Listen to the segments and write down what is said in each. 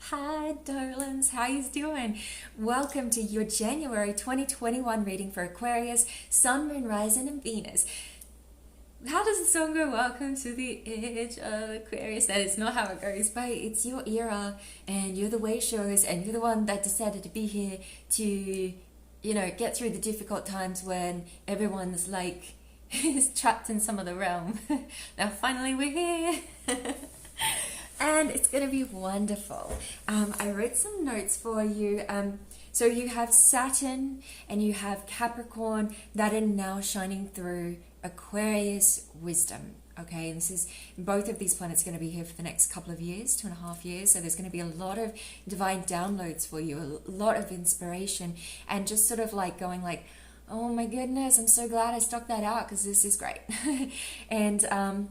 Hi, darlings. How you doing? Welcome to your January 2021 reading for Aquarius, Sun, Moon, Rising, and Venus. How does the song go? Welcome to the edge of Aquarius. That is not how it goes, but it's your era, and you're the way shows, and you're the one that decided to be here to, get through the difficult times when everyone's like is trapped in some other realm. Now, finally, we're here. And it's going to be wonderful. I wrote some notes for you. So you have Saturn and you have Capricorn that are now shining through Aquarius wisdom. Okay, and this is both of these planets going to be here for the next couple of years, 2.5 years. So there's going to be a lot of divine downloads for you, a lot of inspiration, and just sort of like going like, oh my goodness, I'm so glad I stuck that out because this is great. And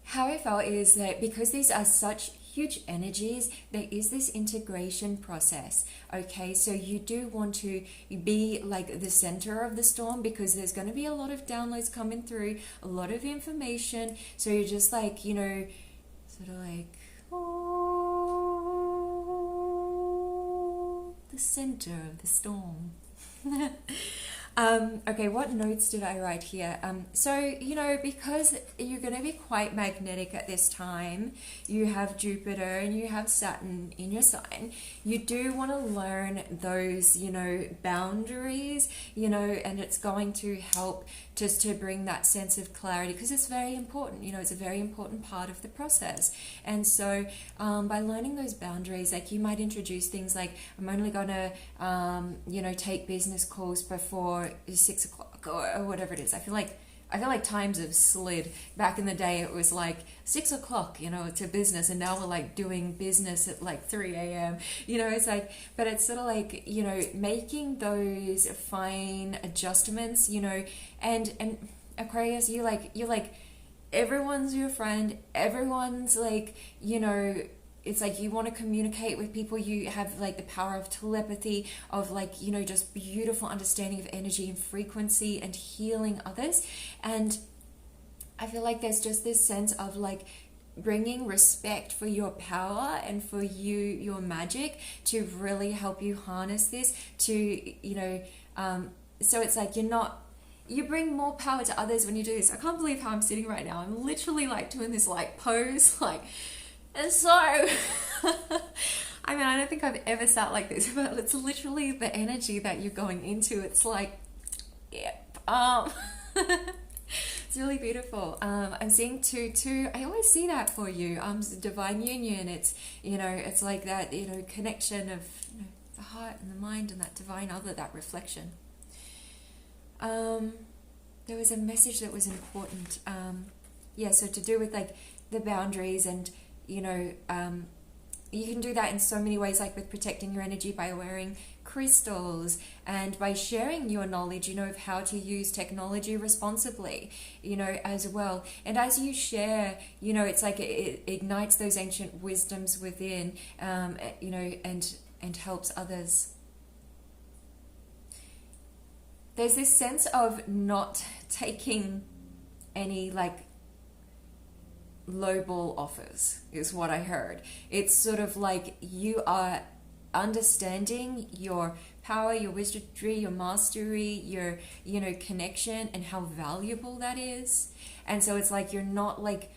how I felt is that because these are such huge energies, there is this integration process. Okay, so you do want to be like the center of the storm because there's going to be a lot of downloads coming through, a lot of information. So you're just like, sort of like, oh, the center of the storm. Okay, what notes did I write here? So, because you're going to be quite magnetic at this time, you have Jupiter and you have Saturn in your sign, you do want to learn those, boundaries, and it's going to help just to bring that sense of clarity because it's very important, it's a very important part of the process. And so by learning those boundaries, like you might introduce things like, I'm only going to, take business calls before 6 o'clock or whatever it is. I feel like times have slid. Back in the day, it was like 6 o'clock, to business, and now we're like doing business at like 3 a.m. It's like, but it's sort of like, making those fine adjustments, and Aquarius, you're like, everyone's your friend, everyone's like, it's like you want to communicate with people, you have like the power of telepathy, of like, just beautiful understanding of energy and frequency and healing others. And I feel like there's just this sense of like bringing respect for your power and for your magic to really help you harness this to, so it's like you bring more power to others when you do this. I can't believe how I'm sitting right now. I'm literally like doing this like pose, like, and so, I don't think I've ever sat like this, but it's literally the energy that you're going into. It's like, yep. It's really beautiful. I'm seeing two. I always see that for you. Divine union. It's, it's like that, connection of the heart and the mind and that divine other, that reflection. There was a message that was important. So to do with like the boundaries and, you can do that in so many ways, like with protecting your energy by wearing crystals and by sharing your knowledge, of how to use technology responsibly, as well. And as you share, it's like it ignites those ancient wisdoms within, and helps others. There's this sense of not taking any like lowball offers is what I heard. It's sort of like you are understanding your power, your wizardry, your mastery, your connection, and how valuable that is. And so it's like you're not like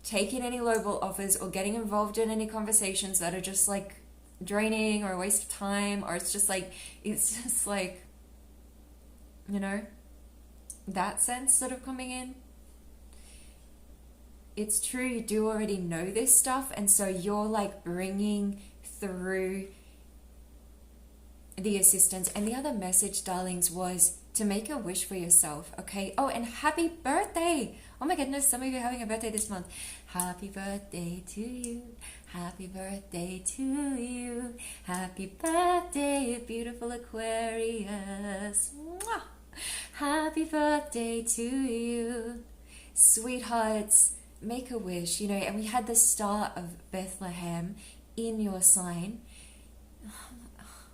taking any lowball offers or getting involved in any conversations that are just like draining or a waste of time, or it's just like that sense sort of coming in. It's true, you do already know this stuff, and so you're like bringing through the assistance. And the other message, darlings, was to make a wish for yourself, okay? Oh, and happy birthday! Oh my goodness, some of you are having a birthday this month. Happy birthday to you. Happy birthday to you. Happy birthday, beautiful Aquarius. Mwah! Happy birthday to you. Sweethearts, make a wish, and we had the star of Bethlehem in your sign.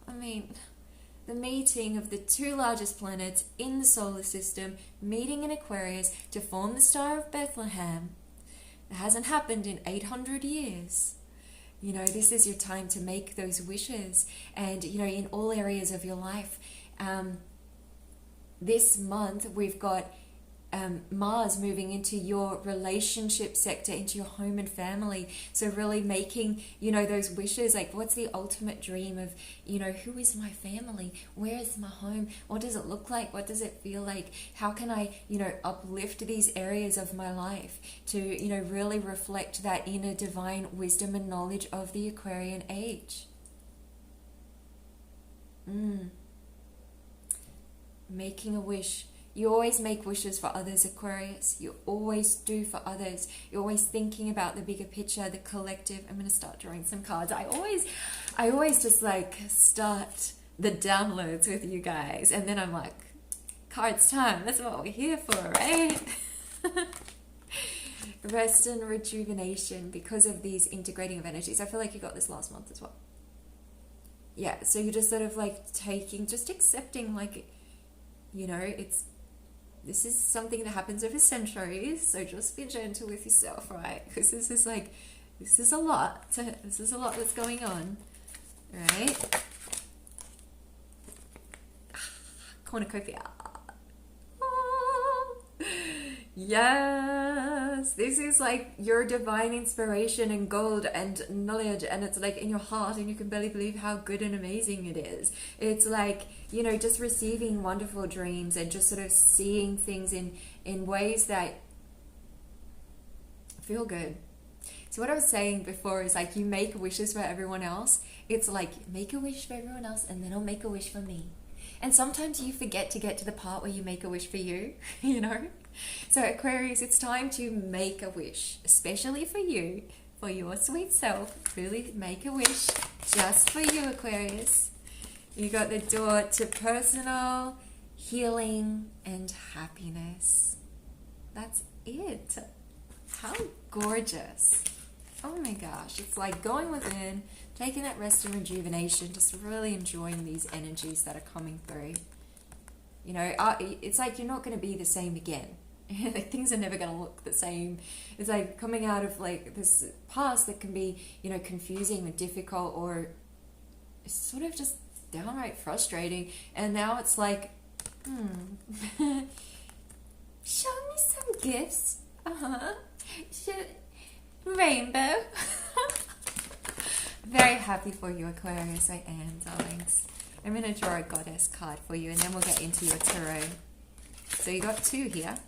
The meeting of the two largest planets in the solar system meeting in Aquarius to form the star of Bethlehem. It hasn't happened in 800 years. You know, this is your time to make those wishes. And, you know, in all areas of your life, this month we've got Mars moving into your relationship sector, into your home and family. So really making, you know, those wishes, like what's the ultimate dream of, you know, who is my family? Where is my home? What does it look like? What does it feel like? How can I, you know, uplift these areas of my life to, you know, really reflect that inner divine wisdom and knowledge of the Aquarian age? Making a wish. You always make wishes for others, Aquarius. You always do for others. You're always thinking about the bigger picture, the collective. I'm going to start drawing some cards. I always just like start the downloads with you guys. And then I'm like, cards time. That's what we're here for, right? Rest and rejuvenation because of these integrating of energies. I feel like you got this last month as well. Yeah, so you're just sort of like taking, just accepting, like, you know, this is something that happens over centuries, so just be gentle with yourself, right? Because this is a lot. This is a lot that's going on, right? Cornucopia. Oh, yes, this is like your divine inspiration and gold and knowledge, and it's like in your heart, and you can barely believe how good and amazing it is. It's like, you know, just receiving wonderful dreams and just sort of seeing things in ways that feel good. So what I was saying before is like, you make wishes for everyone else. It's like, make a wish for everyone else and then I'll make a wish for me. And sometimes you forget to get to the part where you make a wish for you, you know? So Aquarius, it's time to make a wish, especially for you, for your sweet self. Really make a wish just for you, Aquarius. You got the door to personal healing and happiness. That's it. How gorgeous. Oh my gosh. It's like going within, taking that rest and rejuvenation, just really enjoying these energies that are coming through. You know, it's like you're not going to be the same again. Like, things are never going to look the same. It's like coming out of like this past that can be, you know, confusing or difficult or sort of just downright frustrating. And now it's like, show me some gifts. Rainbow. Very happy for you, Aquarius. I am, darlings. I'm going to draw a goddess card for you and then we'll get into your tarot. So you got two here.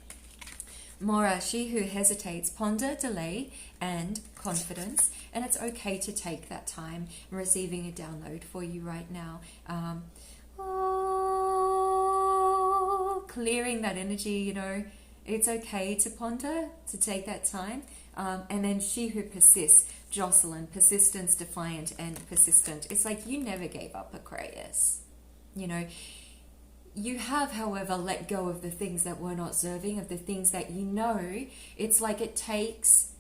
Mora, she who hesitates, ponder, delay, and confidence. And it's okay to take that time. I'm receiving a download for you right now. Clearing that energy, you know. It's okay to ponder, to take that time. And then she who persists, Jocelyn, persistence, defiant, and persistent. It's like you never gave up, Aquarius. You know, you have, however, let go of the things that were not serving, of the things that you know. It's like it takes,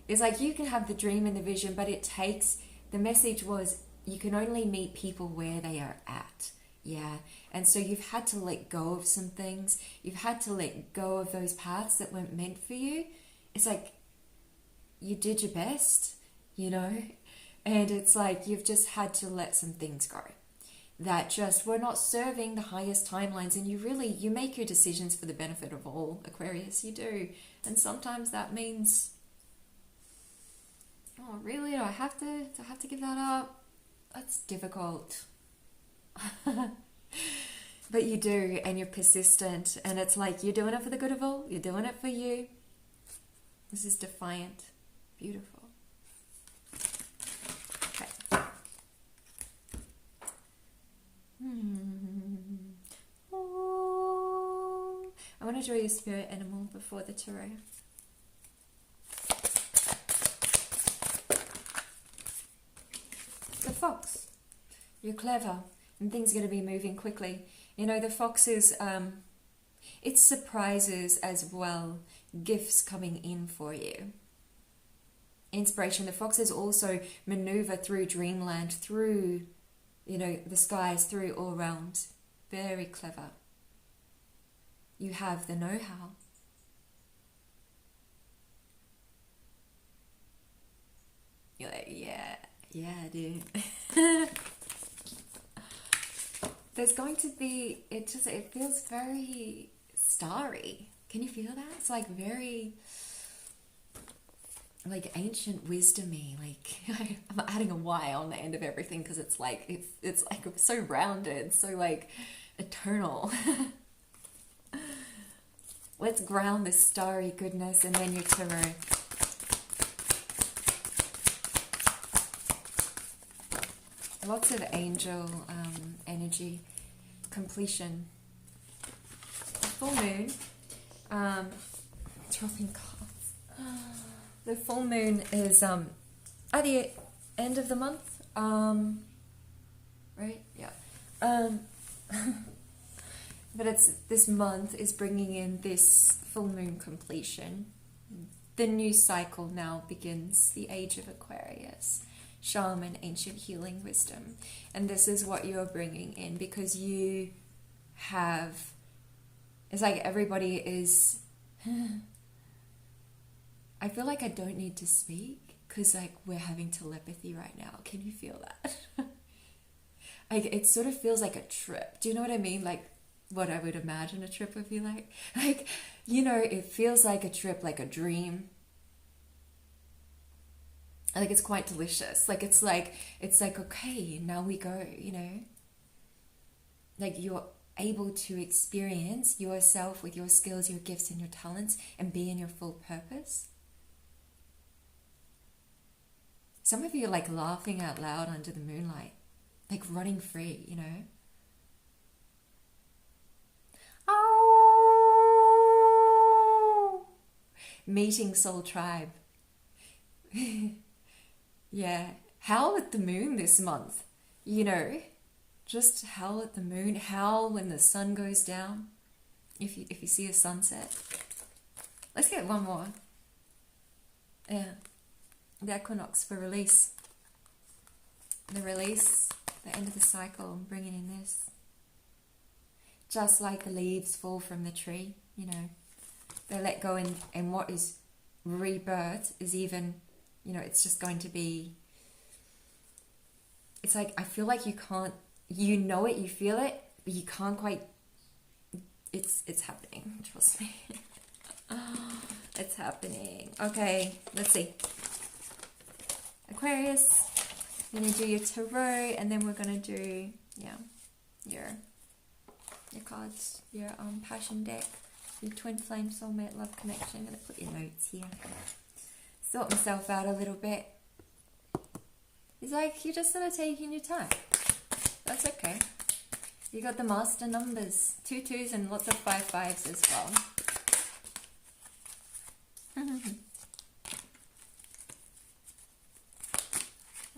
it's like you can have the dream and the vision, but it takes, the message was you can only meet people where they are at. Yeah. And so you've had to let go of some things. You've had to let go of those paths that weren't meant for you. It's like you did your best, you know, and it's like you've just had to let some things go that just were not serving the highest timelines. And you make your decisions for the benefit of all, Aquarius, you do. And sometimes that means, oh really, do I have to give that up? That's difficult. But you do, and you're persistent, and it's like you're doing it for the good of all, you're doing it for you. This is defiant. Beautiful. Okay. Oh. I want to draw your spirit animal before the tarot. The fox. You're clever, and things are going to be moving quickly. You know, the fox is, it's surprises as well, gifts coming in for you. Inspiration. The foxes also maneuver through dreamland, through, you know, the skies, through all realms. Very clever. You have the know-how. Yeah, dude. There's going to be, it feels very starry. Can you feel that? It's like very, like ancient wisdom-y. Like I'm adding a Y on the end of everything because it's like, it's like so rounded, so like eternal. Let's ground this starry goodness and then your tarot. Lots of angel energy, completion. Full moon, dropping cards. The full moon is at the end of the month, right? Yeah. But it's this month is bringing in this full moon completion. The new cycle now begins, the age of Aquarius. Shaman, ancient healing wisdom. And this is what you're bringing in because you have, it's like everybody is, I feel like I don't need to speak because like we're having telepathy right now. Can you feel that? Like it sort of feels like a trip. Do you know what I mean? Like what I would imagine a trip would be like. Like, you know, it feels like a trip, like a dream. Like it's quite delicious. Like it's like okay, now we go, you know. Like you're able to experience yourself with your skills, your gifts and your talents and be in your full purpose. Some of you are like laughing out loud under the moonlight, like running free, you know. Oh, meeting soul tribe. Yeah, howl at the moon this month, you know, just howl at the moon, howl when the sun goes down, if you see a sunset. Let's get one more. Yeah, the equinox for release. The release, the end of the cycle, I'm bringing in this. Just like the leaves fall from the tree, you know, they let go and what is rebirth is even, you know, it's just going to be, it's like, I feel like you can't, you know it, you feel it, but you can't quite, it's happening, trust me. It's happening. Okay, let's see. Aquarius, you're going to do your tarot, and then we're going to do, yeah, your cards, your passion deck, your twin flame, soulmate, love connection. I'm going to put your notes here. Sort myself out a little bit. It's like you're just sort of taking your time. That's okay. You got the master numbers, 2 2s and lots of 5 5s as well.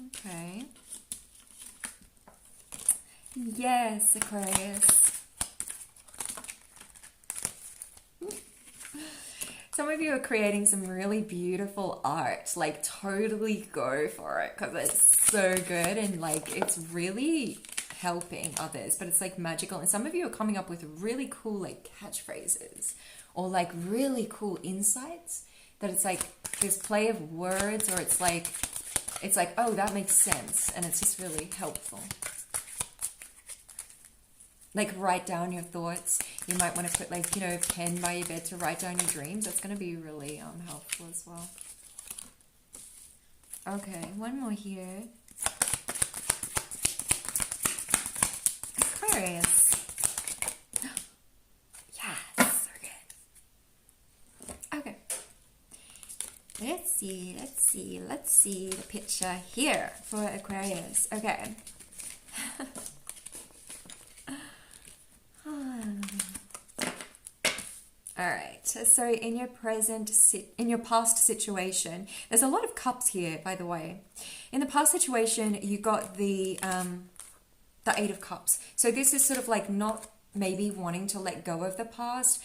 Okay. Yes, Aquarius. Some of you are creating some really beautiful art. Like, totally go for it because it's so good and like it's really helping others, but it's like magical. And some of you are coming up with really cool like catchphrases or like really cool insights that it's like this play of words, or it's like oh, that makes sense, and it's just really helpful. Like, write down your thoughts. You might want to put, like, you know, a pen by your bed to write down your dreams. That's going to be really helpful as well. Okay, one more here. Aquarius. Yes, so good. Okay. Let's see the picture here for Aquarius. Okay. All right, so in your past situation, there's a lot of cups here, by the way. In the past situation, you got the 8 of cups. So this is sort of like not maybe wanting to let go of the past.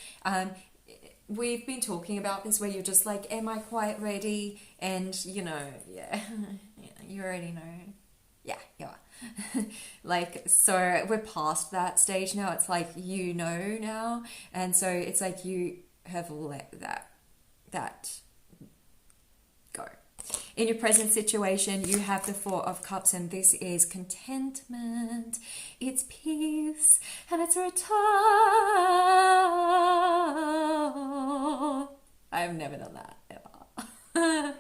We've been talking about this where you're just like, am I quite ready? And, you know, yeah, you already know. Yeah, you are. Like, so we're past that stage now. It's like, you know now. And so it's like you have let that go. In your present situation, you have the Four of Cups, and this is contentment, it's peace, and it's return. I've never done that, ever.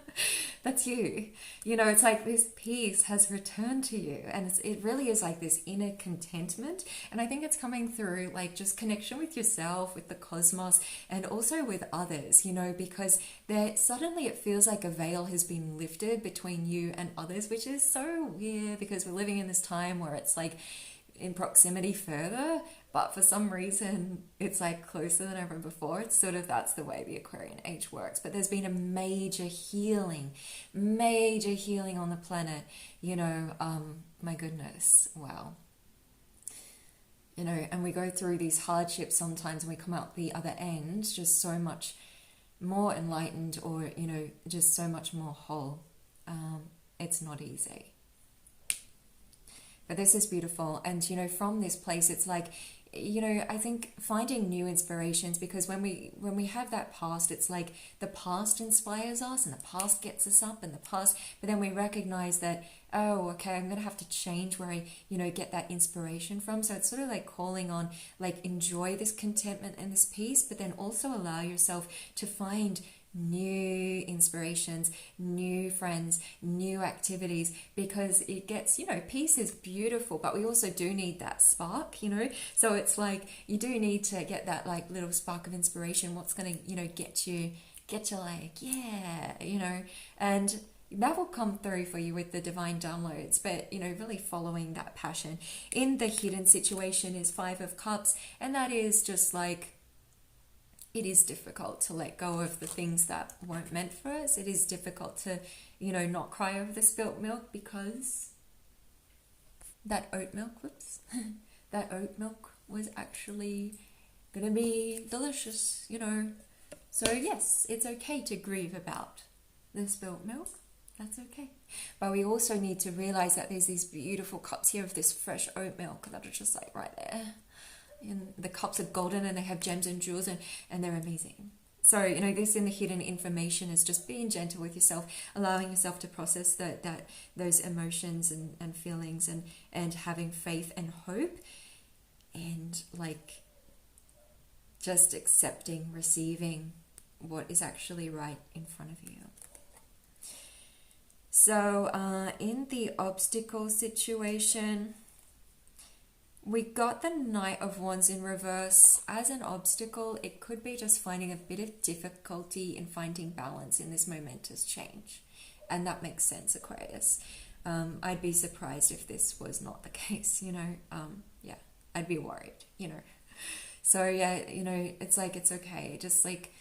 That's you. You know, it's like this peace has returned to you, and it really is like this inner contentment. And I think it's coming through like just connection with yourself, with the cosmos, and also with others, you know, because there suddenly it feels like a veil has been lifted between you and others, which is so weird because we're living in this time where it's like in proximity further, but for some reason it's like closer than ever before. It's sort of, that's the way the Aquarian age works. But there's been a major healing on the planet, you know. My goodness, wow. You know, and we go through these hardships sometimes and we come out the other end just so much more enlightened, or, you know, just so much more whole. It's not easy. But this is beautiful. And, you know, from this place, it's like, you know, I think finding new inspirations, because when we have that past, it's like the past inspires us and the past gets us up and the past, but then we recognize that, oh, okay, I'm going to have to change where I, you know, get that inspiration from. So it's sort of like calling on, like, enjoy this contentment and this peace, but then also allow yourself to find new inspirations, new friends, new activities, because it gets, you know, peace is beautiful, but we also do need that spark, you know. So it's like you do need to get that like little spark of inspiration, what's going to, you know, get you like, yeah, you know, and that will come through for you with the divine downloads. But, you know, really following that passion. In the hidden situation is Five of Cups, and that is just like, it is difficult to let go of the things that weren't meant for us. It is difficult to, you know, not cry over the spilt milk, because that oat milk, that oat milk was actually going to be delicious, you know. So yes, it's okay to grieve about the spilt milk. That's okay. But we also need to realize that there's these beautiful cups here of this fresh oat milk that are just like right there. And the cups are golden and they have gems and jewels, and they're amazing. So, you know, this in the hidden information is just being gentle with yourself, allowing yourself to process those emotions and feelings, and having faith and hope, and like just accepting, receiving what is actually right in front of you. So in the obstacle situation, we got the Knight of Wands in reverse. As an obstacle, it could be just finding a bit of difficulty in finding balance in this momentous change. And that makes sense, Aquarius. I'd be surprised if this was not the case, you know. Yeah, I'd be worried, you know. So yeah, you know, it's like, it's okay. Just like,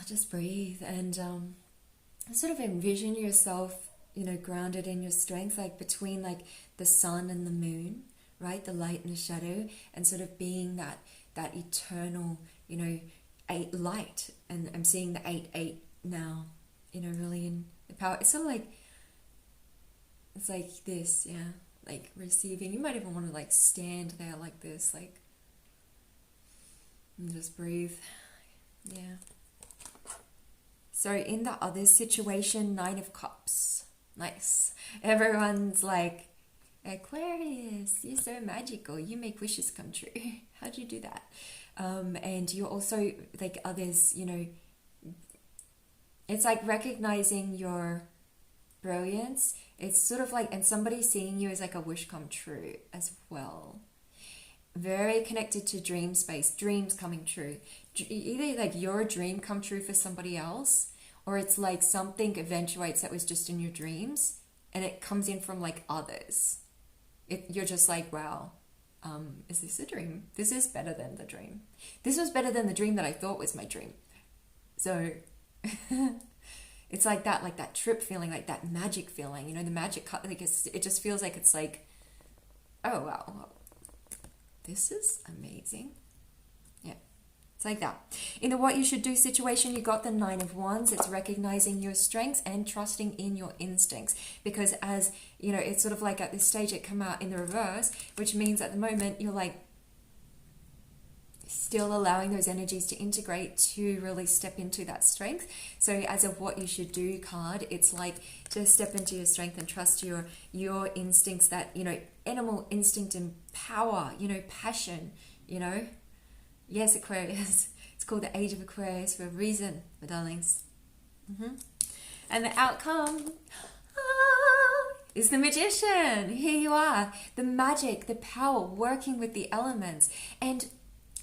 just breathe, and sort of envision yourself, you know, grounded in your strength, like between like the sun and the moon, right? The light and the shadow, and sort of being that eternal, you know, light. And I'm seeing the 8-8 now, you know, really in the power. It's sort of like, it's like this, yeah, like receiving. You might even want to like stand there like this, like, and just breathe. Yeah. So in the other situation, Nine of Cups. Nice. Everyone's like, Aquarius, you're so magical. You make wishes come true. How'd you do that? And you're also like others, you know, it's like recognizing your brilliance. It's sort of like, and somebody seeing you as like a wish come true as well. Very connected to dream space, dreams coming true. Either like your dream come true for somebody else, or it's like something eventuates that was just in your dreams and it comes in from like others. You're just like, wow, is this a dream? This is better than the dream. This was better than the dream that I thought was my dream. So it's like that trip feeling, like that magic feeling, you know, the magic, like it just feels like it's like, oh wow, this is amazing. Yeah. It's like that. In the what you should do situation, you got the 9 of Wands. It's recognizing your strengths and trusting in your instincts. Because as, you know, it's sort of like at this stage it come out in the reverse, which means at the moment you're like still allowing those energies to integrate to really step into that strength. So as of what you should do card, it's like to step into your strength and trust your instincts, that, you know, animal instinct and power, you know, passion, you know. Yes, Aquarius. It's called the Age of Aquarius for a reason, my darlings. And the outcome is the Magician. Here you are. The magic, the power, working with the elements. And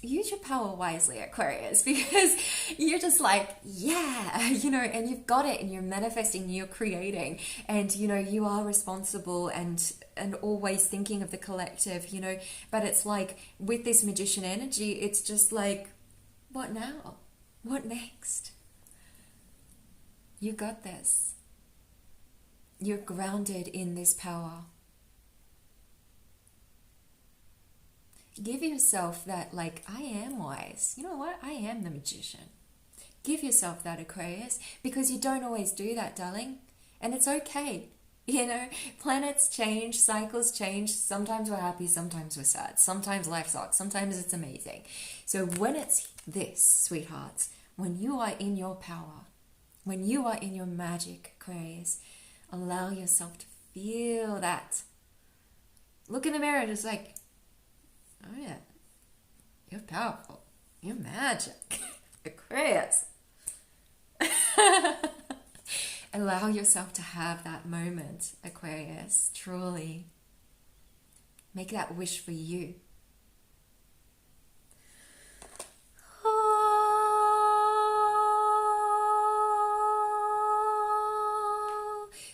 use your power wisely, Aquarius, because you're just like, yeah, you know, and you've got it, and you're manifesting, you're creating, and, you know, you are responsible and always thinking of the collective, you know. But it's like with this Magician energy, it's just like, what now? What next? You got this. You're grounded in this power. Give yourself that, like, I am wise. You know what? I am the Magician. Give yourself that, Aquarius, because you don't always do that, darling. And it's okay. You know, planets change, cycles change. Sometimes we're happy, sometimes we're sad. Sometimes life sucks, sometimes it's amazing. So when it's this, sweethearts, when you are in your power, when you are in your magic, Aquarius, allow yourself to feel that. Look in the mirror and just like, oh yeah, you're powerful. You're magic. Aquarius. Allow yourself to have that moment, Aquarius. Truly. Make that wish for you.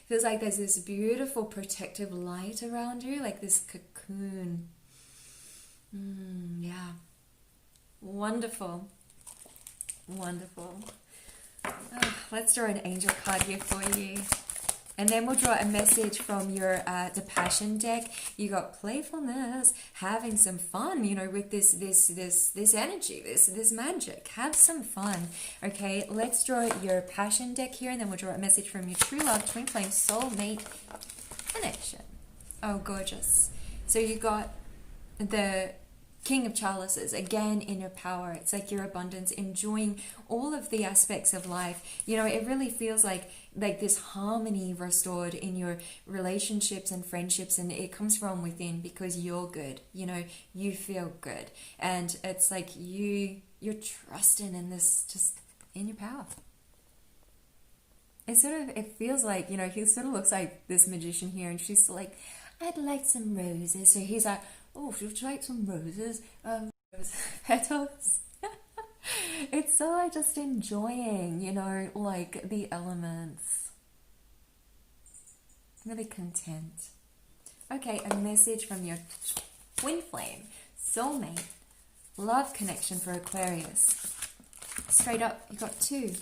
Feels like there's this beautiful protective light around you, like this cocoon. Yeah. Wonderful. Wonderful. Oh, let's draw an angel card here for you. And then we'll draw a message from your the Passion deck. You got playfulness, having some fun, you know, with this energy, this magic. Have some fun. Okay, let's draw your Passion deck here, and then we'll draw a message from your true love, twin flame, soulmate connection. Oh, gorgeous. So you got the King of Chalices, again in your power. It's like your abundance, enjoying all of the aspects of life. You know, it really feels like this harmony restored in your relationships and friendships, and it comes from within because you're good. You know, you feel good, and it's like you're trusting in this, just in your power. It feels like, you know, he sort of looks like this Magician here, and she's like, I'd like some roses. So he's like, oh, would you like some roses? Rose petals. It's so like just enjoying, you know, like the elements. Really content. Okay, a message from your twin flame, soulmate, love connection for Aquarius. Straight up, you got 2.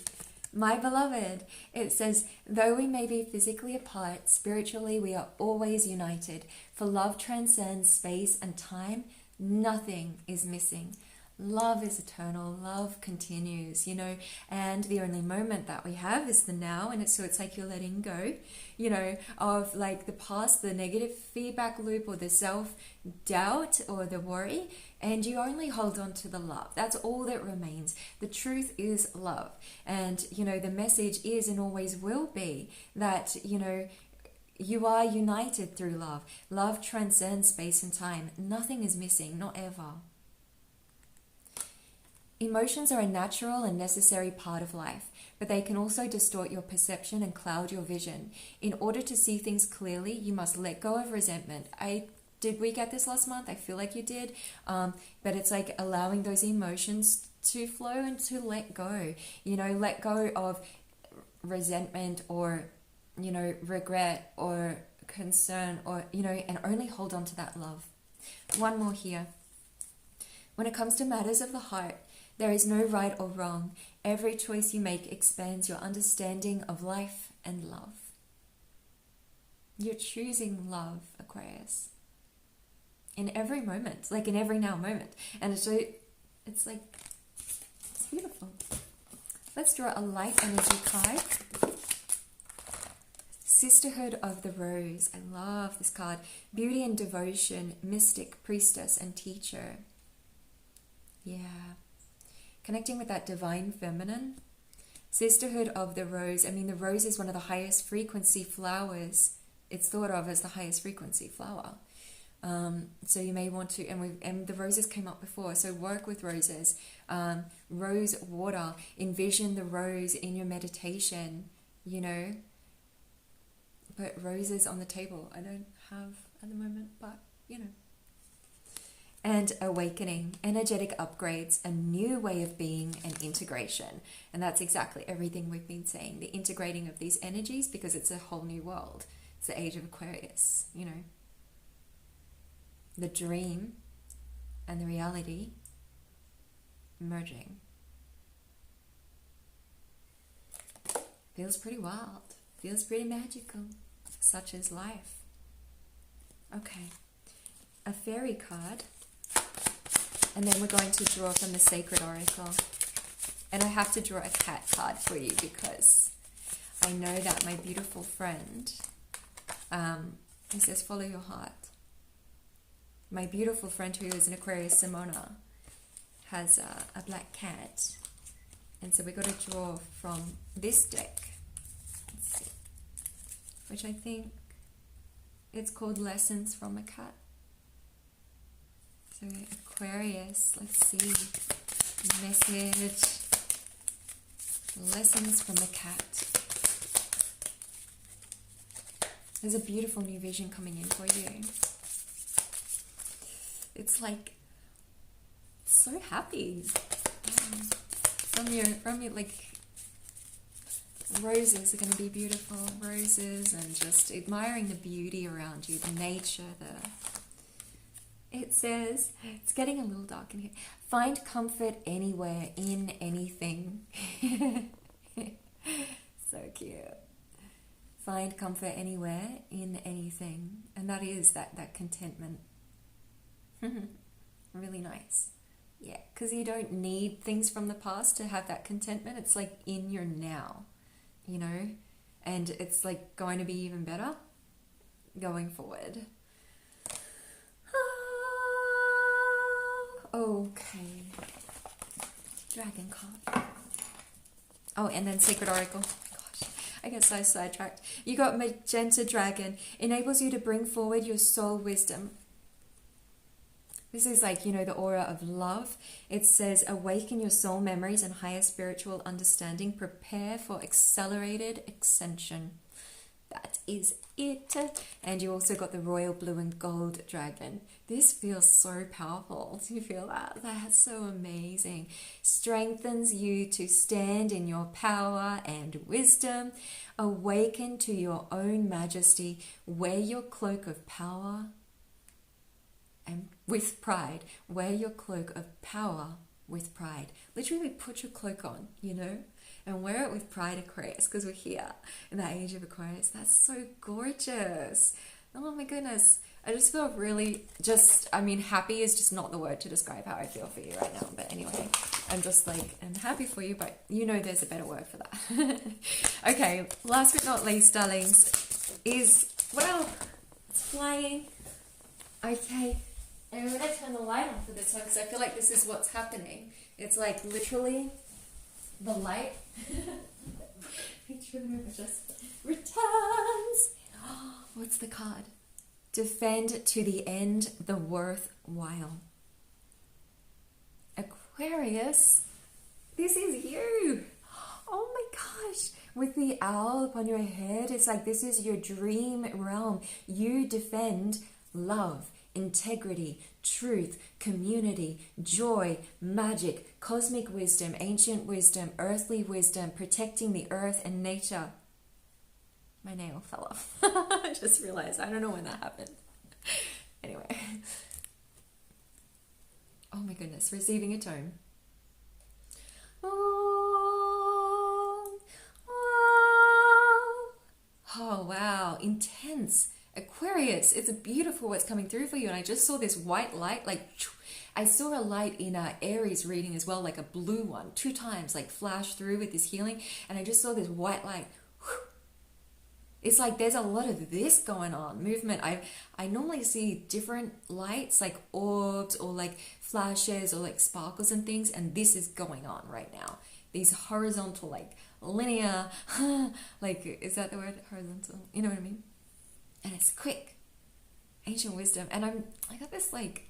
My beloved, it says, though we may be physically apart, spiritually we are always united. For love transcends space and time, nothing is missing. Love is eternal, love continues, you know, and the only moment that we have is the now, and it's like you're letting go, you know, of like the past, the negative feedback loop, or the self-doubt or the worry, and you only hold on to the love. That's all that remains. The truth is love, and, you know, the message is and always will be that, you know, you are united through love. Love transcends space and time. Nothing is missing, not ever. Emotions are a natural and necessary part of life, but they can also distort your perception and cloud your vision. In order to see things clearly, you must let go of resentment. Did we get this last month? I feel like you did. But it's like allowing those emotions to flow and to let go. You know, let go of resentment or, you know, regret or concern, or, you know, and only hold on to that love. One more here. When it comes to matters of the heart, there is no right or wrong. Every choice you make expands your understanding of life and love. You're choosing love, Aquarius. In every moment, like in every now moment. And it's like, Beautiful. Let's draw a light energy card. Sisterhood of the Rose. I love this card. Beauty and devotion, mystic, priestess, and teacher. Yeah. Connecting with that divine feminine. Sisterhood of the Rose. I mean, the rose is one of the highest frequency flowers. It's thought of as the highest frequency flower. So you may want to, and the roses came up before, so work with roses. Rose water. Envision the rose in your meditation, you know. Put roses on the table. I don't have at the moment, but, you know. And awakening, energetic upgrades, a new way of being, and integration. And that's exactly everything we've been saying. The integrating of these energies, because it's a whole new world. It's the age of Aquarius, you know. The dream and the reality merging. Feels pretty wild. Feels pretty magical. Such is life. Okay. A fairy card. And then we're going to draw from the Sacred Oracle. And I have to draw a cat card for you because I know that my beautiful friend, he says, follow your heart. My beautiful friend who is an Aquarius, Simona, has a black cat. And so we got to draw from this deck. Let's see. Which I think it's called Lessons from a Cat. So Aquarius, let's see. Message. Lessons from the cat. There's a beautiful new vision coming in for you. It's like so happy. From your like roses are going to be beautiful. Roses and just admiring the beauty around you, the nature, It says, it's getting a little dark in here. Find comfort anywhere, in anything. So cute. Find comfort anywhere, in anything. And that is that contentment. Really nice. Yeah, because you don't need things from the past to have that contentment. It's like in your now, you know? And it's like going to be even better going forward. Okay. Dragon card. Oh, and then Sacred Oracle. Gosh, I get so sidetracked. You got Magenta Dragon. Enables you to bring forward your soul wisdom. This is like, you know, the aura of love. It says, awaken your soul memories and higher spiritual understanding. Prepare for accelerated ascension. That is it. And you also got the royal blue and gold dragon. This feels so powerful. Do you feel that? That's so amazing. Strengthens you to stand in your power and wisdom. Awaken to your own majesty. Wear your cloak of power and with pride. Wear your cloak of power with pride. Literally put your cloak on, you know, and wear it with pride, Aquarius, because we're here in the age of Aquarius. That's so gorgeous. Oh my goodness. I just feel really happy is just not the word to describe how I feel for you right now. But anyway, I'm just like, I'm happy for you, but you know there's a better word for that. Okay, last but not least, darlings, is, well, it's flying. Okay. And I'm going to turn the light on for this one because I feel like this is what's happening. It's like literally the light just returns. What's the card? Defend to the end the worthwhile. Aquarius, this is you. Oh my gosh. With the owl upon your head, it's like this is your dream realm. You defend love, integrity, truth, community, joy, magic, cosmic wisdom, ancient wisdom, earthly wisdom, protecting the earth and nature. My nail fell off. I just realized. I don't know when that happened. Anyway. Oh my goodness. Receiving a tone. Oh wow. Intense. Aquarius. Aquarius, it's beautiful what's coming through for you. And I just saw this white light, like I saw a light in Aries reading as well, like a blue one, 2 times, like flash through with this healing. And I just saw this white light. It's like there's a lot of this going on, movement. I normally see different lights, like orbs or like flashes or like sparkles and things, and this is going on right now. These horizontal, like linear, like, is that the word? Horizontal, you know what I mean? And it's quick, ancient wisdom. And I got this like,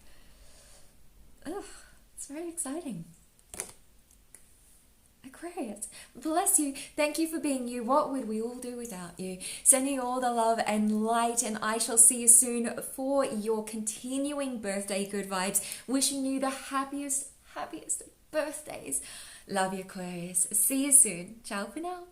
it's very exciting. Aquarius, bless you. Thank you for being you. What would we all do without you? Sending you all the love and light, and I shall see you soon for your continuing birthday good vibes. Wishing you the happiest birthdays. Love you, Aquarius. See you soon. Ciao for now.